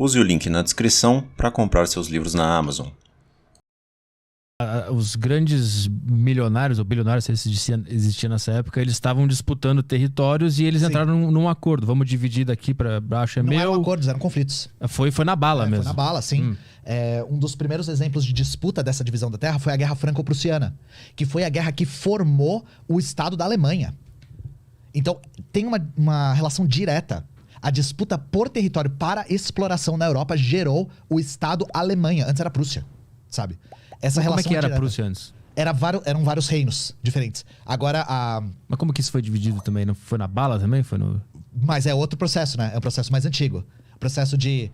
Use o link na descrição para comprar seus livros na Amazon. Os grandes milionários ou bilionários, se existia nessa época, eles estavam disputando territórios e eles entraram num acordo. Vamos dividir daqui para baixo, Não meu. eram acordos, eram conflitos. Foi na bala mesmo. Foi na bala, sim. Um dos primeiros exemplos de disputa dessa divisão da terra foi a Guerra Franco-Prussiana, que foi a guerra que formou o Estado da Alemanha. Então, tem uma relação direta. A disputa por território para exploração na Europa gerou o Estado Alemanha. Antes era Prússia, sabe? Essa Como é relação que era a direta. Prússia antes? Eram vários reinos diferentes. Agora, Mas como que isso foi dividido também? Não foi na bala também? Mas é outro processo, né? É um processo mais antigo. Processo de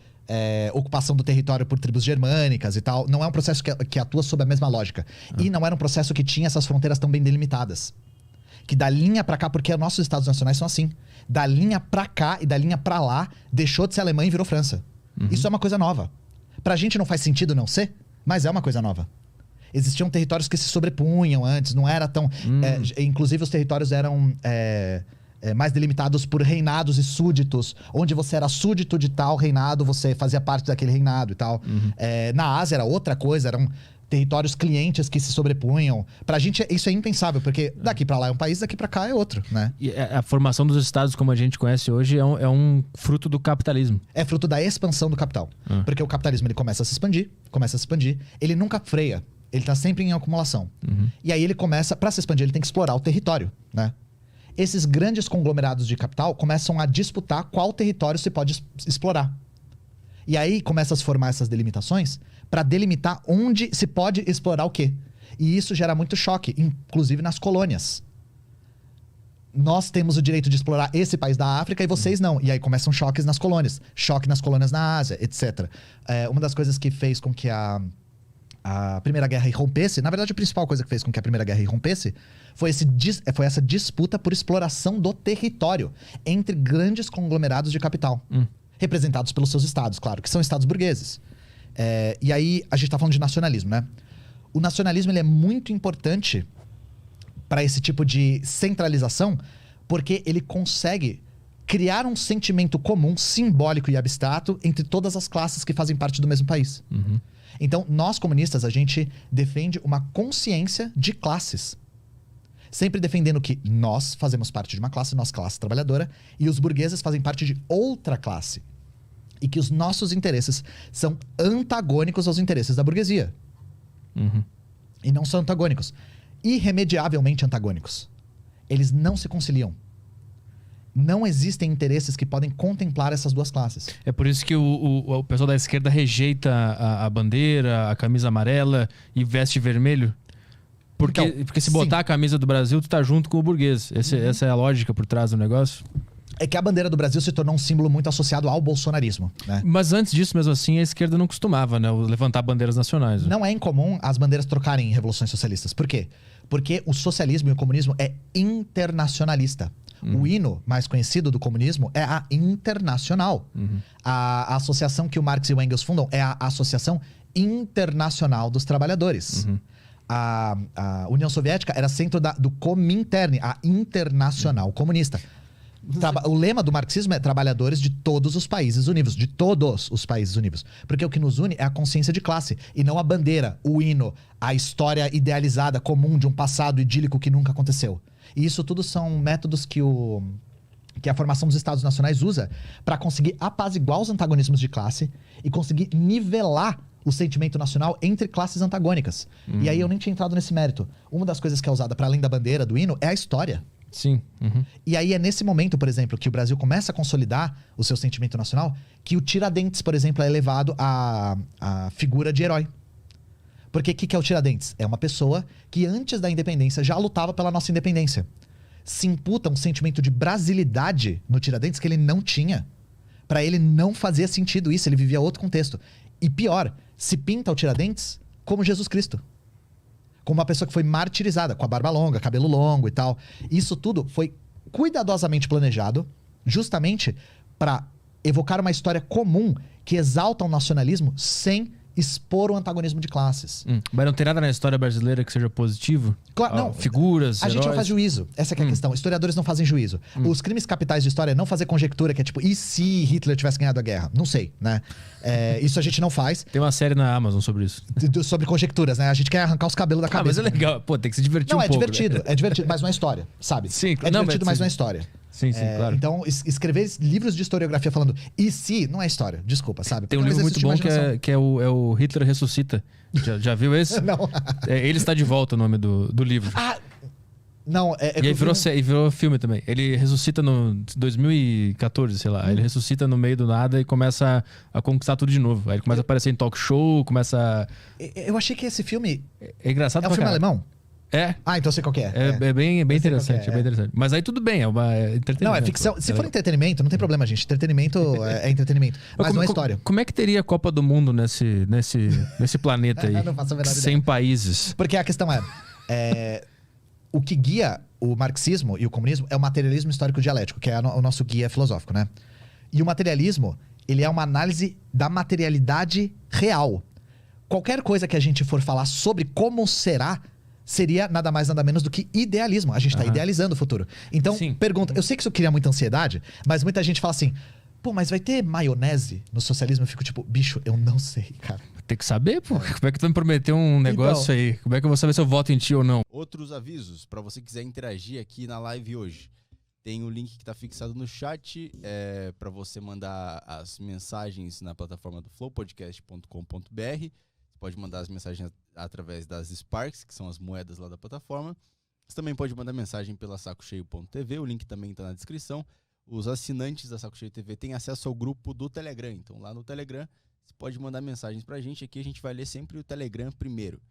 ocupação do território por tribos germânicas e tal. Não é um processo que atua sob a mesma lógica. E não era um processo que tinha essas fronteiras tão bem delimitadas. Que da linha pra cá, porque nossos estados nacionais são assim. Da linha pra cá e da linha pra lá, deixou de ser Alemanha e virou França. Isso é uma coisa nova. Pra gente não faz sentido não ser, mas é uma coisa nova. Existiam territórios que se sobrepunham antes, não era tão... inclusive os territórios eram mais delimitados por reinados e súditos. Onde você era súdito de tal reinado, você fazia parte daquele reinado e tal. Na Ásia era outra coisa, eram territórios clientes que se sobrepunham. Pra gente isso é impensável, porque daqui pra lá é um país, daqui pra cá é outro, né? E a formação dos estados como a gente conhece hoje é um fruto do capitalismo. É fruto da expansão do capital. Porque o capitalismo ele começa a se expandir, ele nunca freia, ele tá sempre em acumulação. E aí ele começa, pra se expandir, ele tem que explorar o território, né? Esses grandes conglomerados de capital começam a disputar qual território se pode explorar. E aí começa a se formar essas delimitações para delimitar onde se pode explorar o quê. E isso gera muito choque, inclusive nas colônias. Nós temos o direito de explorar esse país da África e vocês não. E aí começam choques nas colônias. Choque nas colônias na Ásia, etc. Uma das coisas que fez com que a Primeira Guerra irrompesse, na verdade a principal coisa que fez com que a Primeira Guerra irrompesse, foi essa disputa por exploração do território entre grandes conglomerados de capital. Representados pelos seus estados, claro, que são estados burgueses. E aí a gente tá falando de nacionalismo, né? O nacionalismo ele é muito importante para esse tipo de centralização, porque ele consegue criar um sentimento comum, simbólico e abstrato entre todas as classes que fazem parte do mesmo país. Então, nós comunistas, a gente defende uma consciência de classes. Sempre defendendo que nós fazemos parte de uma classe, nossa classe trabalhadora, e os burgueses fazem parte de outra classe. E que os nossos interesses são antagônicos aos interesses da burguesia. E não são antagônicos. Irremediavelmente antagônicos. Eles não se conciliam. Não existem interesses que podem contemplar essas duas classes. É por isso que o pessoal da esquerda rejeita a bandeira, a camisa amarela e veste vermelho? Porque se botar a camisa do Brasil, tu tá junto com o burguês. Essa é a lógica por trás do negócio? É que a bandeira do Brasil se tornou um símbolo muito associado ao bolsonarismo, né? Mas antes disso, mesmo assim, a esquerda não costumava, né, levantar bandeiras nacionais. Né? Não é incomum as bandeiras trocarem em revoluções socialistas. Por quê? Porque o socialismo e o comunismo é internacionalista. O hino mais conhecido do comunismo é a Internacional. A associação que o Marx e o Engels fundam é a Associação Internacional dos Trabalhadores. A União Soviética era centro do Comintern, a Internacional Comunista. O lema do marxismo é trabalhadores de todos os países unidos. De todos os países unidos. Porque o que nos une é a consciência de classe. E não a bandeira, o hino, a história idealizada, comum de um passado idílico que nunca aconteceu. E isso tudo são métodos que a formação dos Estados Nacionais usa para conseguir apaziguar os antagonismos de classe e conseguir nivelar o sentimento nacional entre classes antagônicas. E aí eu nem tinha entrado nesse mérito. Uma das coisas que é usada para além da bandeira, do hino, é a história. Sim. E aí é nesse momento, por exemplo, que o Brasil começa a consolidar o seu sentimento nacional, que o Tiradentes, por exemplo, é elevado à figura de herói. Porque o que é o Tiradentes? É uma pessoa que antes da independência já lutava pela nossa independência. Se imputa um sentimento de brasilidade no Tiradentes que ele não tinha. Para ele não fazia sentido isso, ele vivia outro contexto. E pior, se pinta o Tiradentes como Jesus Cristo. Como uma pessoa que foi martirizada, com a barba longa, cabelo longo e tal. Isso tudo foi cuidadosamente planejado, justamente para evocar uma história comum que exalta o nacionalismo sem expor o antagonismo de classes. Mas não tem nada na história brasileira que seja positivo? Claro, não. Figuras, A heróis. gente não faz juízo. Essa que é a questão. Historiadores não fazem juízo. Os crimes capitais de história é não fazer conjectura, que é tipo, e se Hitler tivesse ganhado a guerra? Não sei, né? Isso a gente não faz. Tem uma série na Amazon sobre isso. Sobre conjecturas, né? A gente quer arrancar os cabelos da cabeça. Mas é legal. Pô, tem que se divertir Não, um é pouco. divertido. É divertido, mas não é história, sabe? Sim, é divertido, mas não é história. Sim, claro. Então, escrever livros de historiografia falando e se, não é história. Desculpa, sabe? Tem um livro muito bom que é o Hitler Ressuscita. Já viu esse? Não. Ele Está de Volta, o nome do livro. Não, e aí virou filme também. Ele ressuscita no 2014, sei lá. Ele ressuscita no meio do nada e começa a conquistar tudo de novo. Aí ele começa a aparecer em talk show, começa... Eu achei que esse filme... É engraçado É um filme alemão? É. Ah, então eu sei qual que é. É bem interessante, bem interessante. Mas aí tudo bem, é entretenimento. Não, é ficção. Se for entretenimento, não tem problema, gente. Entretenimento é entretenimento. Mas não é história. Como é que teria a Copa do Mundo nesse planeta aí? Não faço a menor ideia. 100 países. Porque a questão o que guia o marxismo e o comunismo é o materialismo histórico dialético, que é o nosso guia filosófico, né? E o materialismo, ele é uma análise da materialidade real. Qualquer coisa que a gente for falar sobre como será, seria nada mais, nada menos do que idealismo. A gente tá idealizando o futuro. Então, pergunta... Eu sei que isso cria muita ansiedade, mas muita gente fala assim... Pô, mas vai ter maionese no socialismo? Eu fico tipo, bicho, eu não sei, cara. Tem que saber, pô. Como é que tu vai me prometer um negócio aí? Como é que eu vou saber se eu voto em ti ou não? Outros avisos, para você quiser interagir aqui na live hoje. Tem o link que tá fixado no chat, para você mandar as mensagens na plataforma do flowpodcast.com.br. Você pode mandar as mensagens através das Sparks, que são as moedas lá da plataforma. Você também pode mandar mensagem pela sacocheio.tv, o link também tá na descrição. Os assinantes da Saco Cheio TV têm acesso ao grupo do Telegram. Então, lá no Telegram, você pode mandar mensagens pra gente. Aqui a gente vai ler sempre o Telegram primeiro.